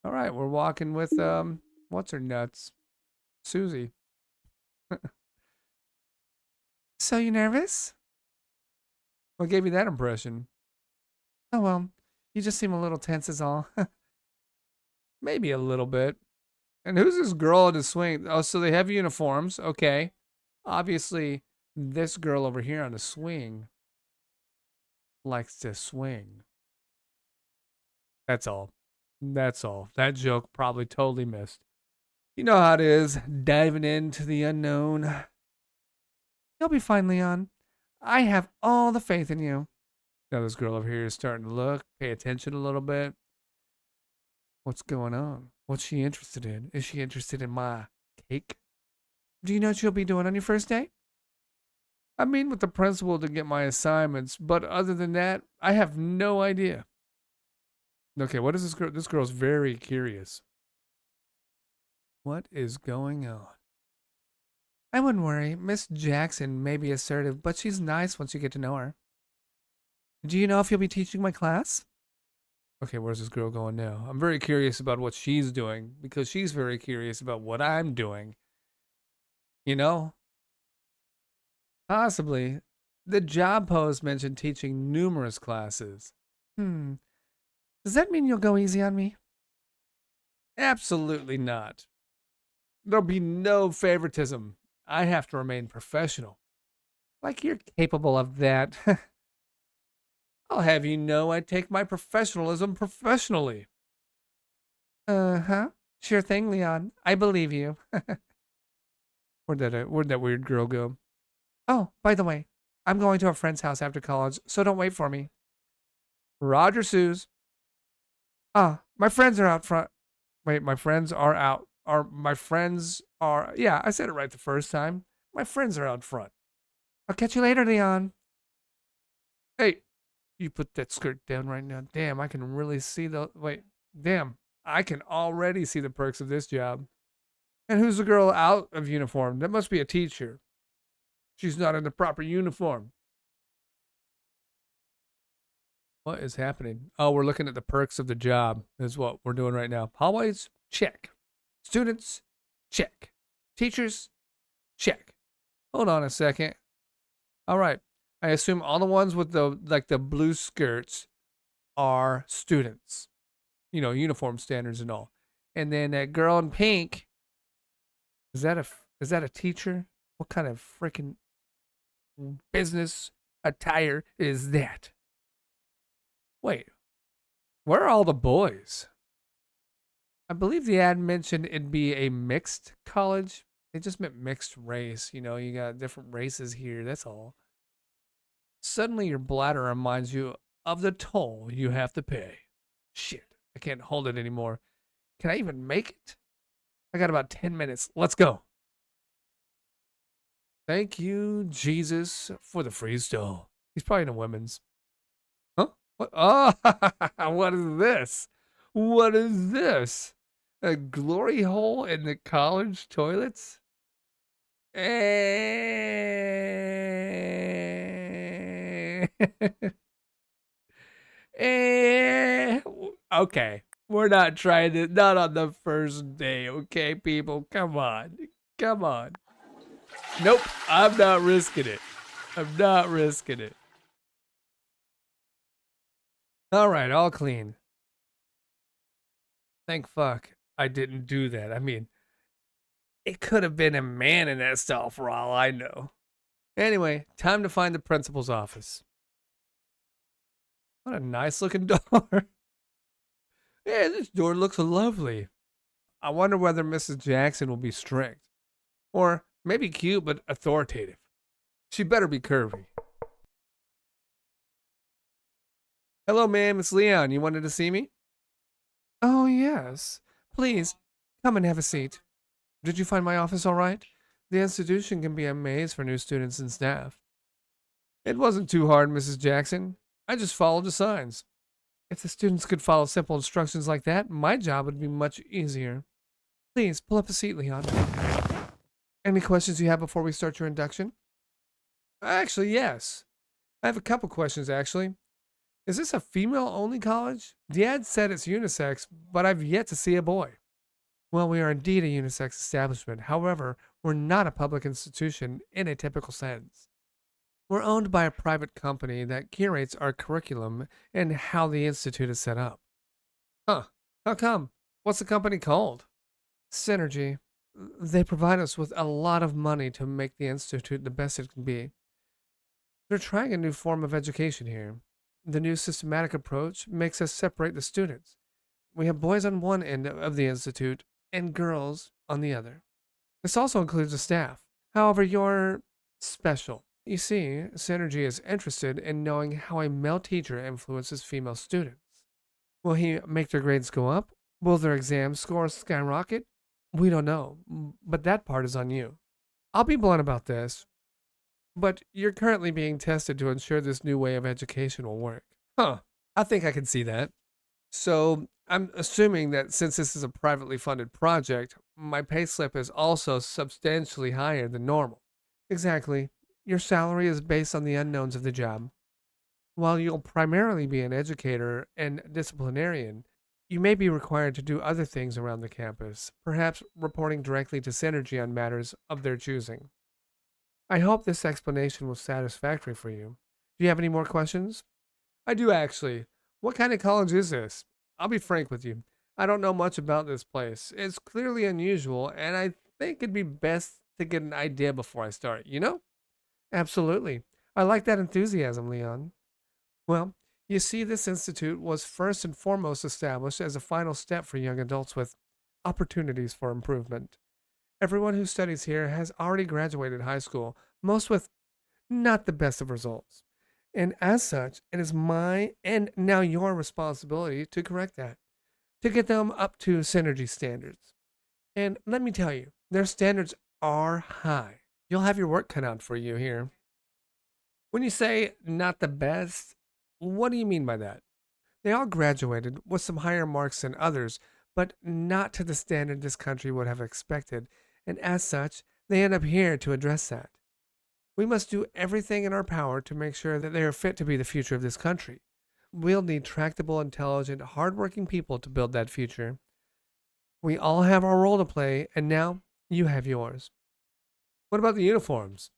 All right, we're walking with what's her nuts? Susie. So you nervous? What gave you that impression? Oh well, you just seem a little tense is all. Maybe a little bit. And who's this girl in the swing? Oh, so they have uniforms. Okay. Obviously, this girl over here on the swing likes to swing. That's all. That's all. That joke probably totally missed. You know how it is, diving into the unknown. You'll be fine, Leon. I have all the faith in you. Now this girl over here is starting to look, pay attention a little bit. What's going on? What's she interested in? Is she interested in my cake? Do you know what you'll be doing on your first day? I mean with the principal to get my assignments, but other than that, I have no idea. Okay, what is this girl? This girl's very curious. What is going on? I wouldn't worry. Miss Jackson may be assertive, but she's nice once you get to know her. Do you know if you'll be teaching my class? Okay, where's this girl going now? I'm very curious about what she's doing because she's very curious about what I'm doing. You know? Possibly. The job post mentioned teaching numerous classes. Hmm. Does that mean you'll go easy on me? Absolutely not. There'll be no favoritism. I have to remain professional. Like you're capable of that. I'll have you know I take my professionalism professionally. Uh-huh. Sure thing, Leon. I believe you. Where'd that weird girl go? Oh, by the way, I'm going to a friend's house after college, so don't wait for me. Roger Suze. Ah, my friends are out front. Wait, my friends are out. My friends are yeah, I said it right the first time. My friends are out front. I'll catch you later, Leon. Hey, you put that skirt down right now. Damn, I can really see the wait. Damn, I can already see the perks of this job. And who's the girl out of uniform? That must be a teacher. She's not in the proper uniform. What is happening? Oh, we're looking at the perks of the job, is what we're doing right now. Hallways, check. Students, check. Teachers, check. Hold on a second. All right. I assume all the ones with the blue skirts are students. You know, uniform standards and all. And then that girl in pink, is that a teacher? What kind of freaking business attire is that? Wait, where are all the boys? I believe the ad mentioned it'd be a mixed college. They just meant mixed race. You know, you got different races here. That's all. Suddenly, your bladder reminds you of the toll you have to pay. Shit, I can't hold it anymore. Can I even make it? I got about 10 minutes. Let's go. Thank you, Jesus, for the free stall. He's probably in a women's. Huh? What? Oh, what is this? What is this? A glory hole in the college toilets? Eh. Eh. Okay. We're not trying to, not on the first day, okay, people? Come on. Come on. Nope. I'm not risking it. I'm not risking it. All right, all clean. Thank fuck I didn't do that. I mean, it could have been a man in that stall for all I know. Anyway, time to find the principal's office. What a nice looking door. Yeah, this door looks lovely. I wonder whether Mrs. Jackson will be strict. Or maybe cute but authoritative. She better be curvy. Hello, ma'am. It's Leon. You wanted to see me? Oh, yes. Please, come and have a seat. Did you find my office all right? The institution can be a maze for new students and staff. It wasn't too hard, Mrs. Jackson. I just followed the signs. If the students could follow simple instructions like that, my job would be much easier. Please, pull up a seat, Leon. Any questions you have before we start your induction? Actually, yes. I have a couple questions, actually. Is this a female only college? The ad said it's unisex, but I've yet to see a boy. Well, we are indeed a unisex establishment. However, we're not a public institution in a typical sense. We're owned by a private company that curates our curriculum and how the institute is set up. Huh. How come? What's the company called? Synergy. They provide us with a lot of money to make the institute the best it can be. They're trying a new form of education here. The new systematic approach makes us separate the students. We have boys on one end of the institute and girls on the other. This also includes the staff. However, you're special. You see, Synergy is interested in knowing how a male teacher influences female students. Will he make their grades go up? Will their exam scores skyrocket? We don't know, but that part is on you. I'll be blunt about this, but you're currently being tested to ensure this new way of education will work. Huh, I think I can see that. So I'm assuming that since this is a privately funded project, my pay slip is also substantially higher than normal. Exactly. Your salary is based on the unknowns of the job. While you'll primarily be an educator and disciplinarian, you may be required to do other things around the campus, perhaps reporting directly to Synergy on matters of their choosing. I hope this explanation was satisfactory for you. Do you have any more questions? I do actually. What kind of college is this? I'll be frank with you. I don't know much about this place. It's clearly unusual, and I think it'd be best to get an idea before I start, you know? Absolutely. I like that enthusiasm, Leon. Well, you see, this institute was first and foremost established as a final step for young adults with opportunities for improvement. Everyone who studies here has already graduated high school, most with not the best of results. And as such, it is my and now your responsibility to correct that, to get them up to Synergy standards. And let me tell you, their standards are high. You'll have your work cut out for you here. When you say not the best, what do you mean by that? They all graduated with some higher marks than others, but not to the standard this country would have expected, and as such, they end up here to address that. We must do everything in our power to make sure that they are fit to be the future of this country. We'll need tractable, intelligent, hardworking people to build that future. We all have our role to play, and now you have yours. What about the uniforms?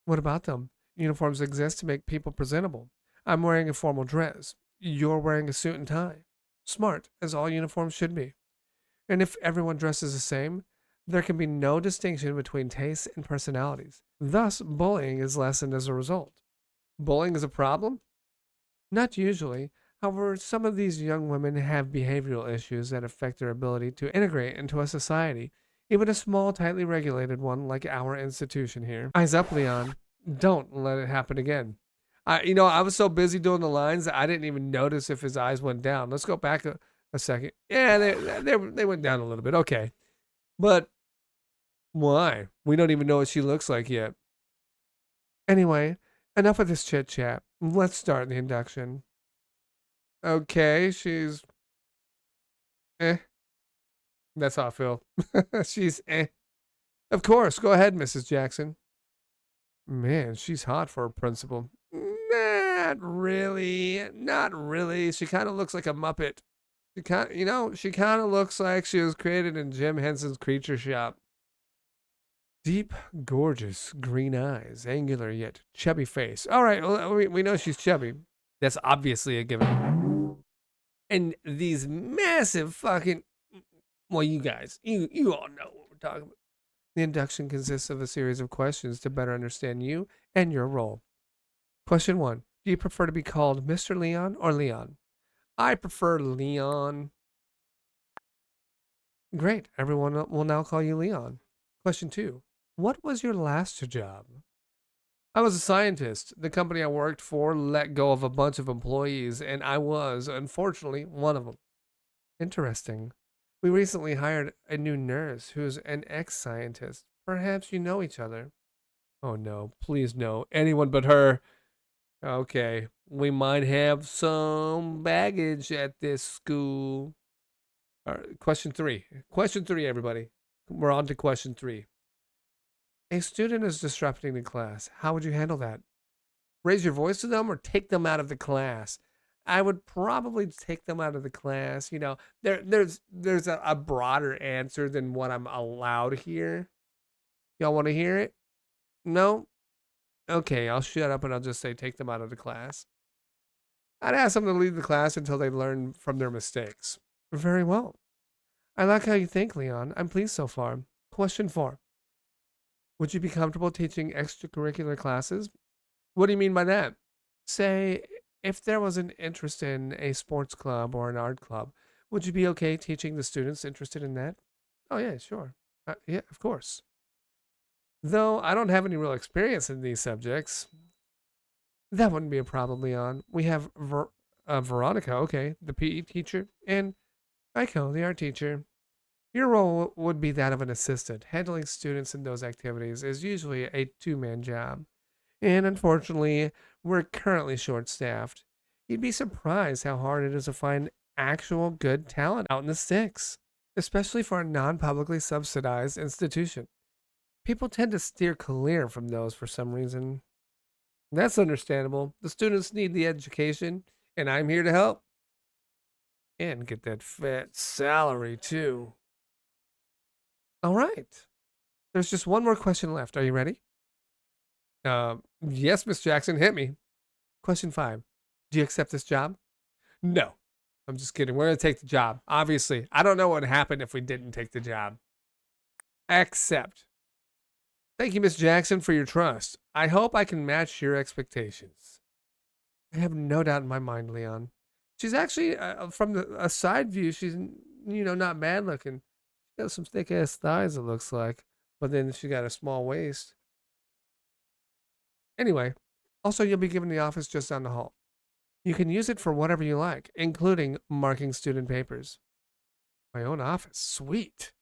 What about them? Uniforms exist to make people presentable. I'm wearing a formal dress. You're wearing a suit and tie. Smart, as all uniforms should be. And if everyone dresses the same, there can be no distinction between tastes and personalities. Thus, bullying is lessened as a result. Bullying is a problem? Not usually. However, some of these young women have behavioral issues that affect their ability to integrate into a society, even a small, tightly regulated one like our institution here. Eyes up, Leon. Don't let it happen again. I was so busy doing the lines that I didn't even notice if his eyes went down. Let's go back a second. Yeah, they went down a little bit. Okay. But why? We don't even know what she looks like yet. Anyway, enough of this chit chat. Let's start the induction. Okay, she's eh. That's how I feel. She's eh. Of course, go ahead, Mrs. Jackson. Man, she's hot for a principal. Not really. Not really. She kind of looks like a Muppet. She kind of looks like she was created in Jim Henson's Creature Shop. Deep, gorgeous green eyes, angular yet chubby face. All right, well, we know she's chubby. That's obviously a given. And these massive fucking, well, you guys, you all know what we're talking about. The induction consists of a series of questions to better understand you and your role. Question 1. Do you prefer to be called Mr. Leon or Leon? I prefer Leon. Great. Everyone will now call you Leon. Question 2. What was your last job? I was a scientist. The company I worked for let go of a bunch of employees, and I was, unfortunately, one of them. Interesting. We recently hired a new nurse who's an ex-scientist. Perhaps you know each other. Oh no, please no. Anyone but her. Okay, we might have some baggage at this school. All right, question 3. Question 3, everybody. We're on to question 3. A student is disrupting the class. How would you handle that? Raise your voice to them or take them out of the class? I would probably take them out of the class. You know, there's a broader answer than what I'm allowed here. Y'all want to hear it? No? Okay, I'll shut up and I'll just say take them out of the class. I'd ask them to leave the class until they learn from their mistakes. Very well. I like how you think, Leon. I'm pleased so far. Question 4. Would you be comfortable teaching extracurricular classes? What do you mean by that? Say, if there was an interest in a sports club or an art club, would you be okay teaching the students interested in that? Oh, yeah, sure. Yeah, of course. Though I don't have any real experience in these subjects, that wouldn't be a problem, Leon. We have Veronica, okay, the PE teacher, and Aiko, the art teacher. Your role would be that of an assistant. Handling students in those activities is usually a two-man job. And unfortunately, we're currently short-staffed. You'd be surprised how hard it is to find actual good talent out in the sticks, especially for a non-publicly subsidized institution. People tend to steer clear from those for some reason. That's understandable. The students need the education, and I'm here to help. And get that fat salary, too. All right. There's just one more question left. Are you ready? Yes, Miss Jackson, hit me. Question 5. Do you accept this job? No. I'm just kidding. We're going to take the job. Obviously, I don't know what would happen if we didn't take the job. Accept. Thank you, Miss Jackson, for your trust. I hope I can match your expectations. I have no doubt in my mind, Leon. She's actually, from a side view, she's, not bad looking. She got some thick ass thighs, it looks like. But then she got a small waist. Anyway, also, you'll be given the office just down the hall. You can use it for whatever you like, including marking student papers. My own office. Sweet.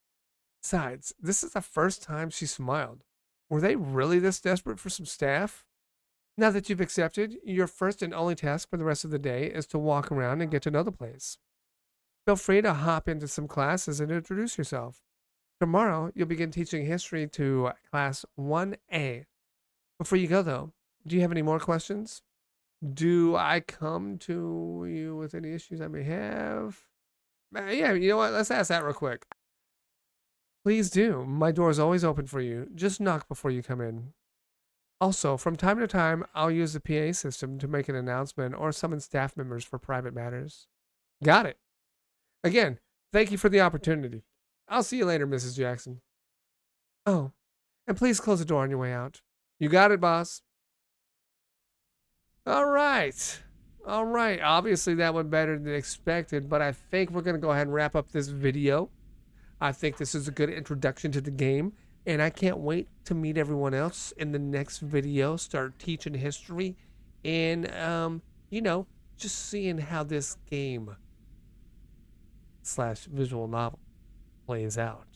Besides, this is the first time she smiled. Were they really this desperate for some staff? Now that you've accepted, your first and only task for the rest of the day is to walk around and get to know the place. Feel free to hop into some classes and introduce yourself. Tomorrow, you'll begin teaching history to class 1A. Before you go, though, do you have any more questions? Do I come to you with any issues I may have? Yeah, you know what? Let's ask that real quick. Please do. My door is always open for you. Just knock before you come in. Also, from time to time, I'll use the PA system to make an announcement or summon staff members for private matters. Got it. Again, thank you for the opportunity. I'll see you later, Mrs. Jackson. Oh, and please close the door on your way out. You got it, boss. All right. All right. Obviously, that went better than expected, but I think we're going to go ahead and wrap up this video. I think this is a good introduction to the game, and I can't wait to meet everyone else in the next video, start teaching history, and, just seeing how this game / visual novel plays out.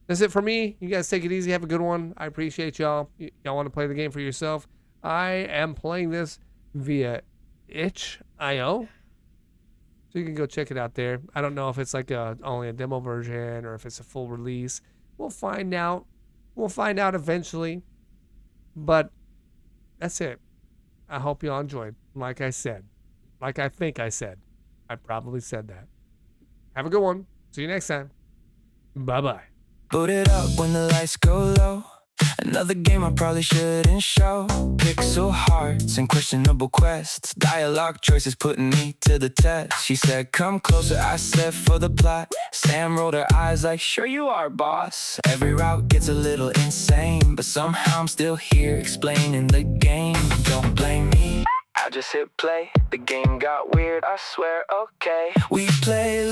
That's it for me. You guys take it easy. Have a good one. I appreciate y'all. Y'all want to play the game for yourself? I am playing this via itch.io. So you can go check it out there. I don't know if it's like only a demo version or if it's a full release. We'll find out. We'll find out eventually. But that's it. I hope y'all enjoyed. Like I said. Like I think I said. I probably said that. Have a good one. See you next time. Bye-bye. Boot it up when the lights go low. Another game I probably shouldn't show. Pixel hearts and questionable quests. Dialogue choices putting me to the test. She said, come closer, I said, for the plot. Sam rolled her eyes like, sure you are, boss. Every route gets a little insane, but somehow I'm still here explaining the game. Don't blame me, I just hit play. The game got weird, I swear, okay. We play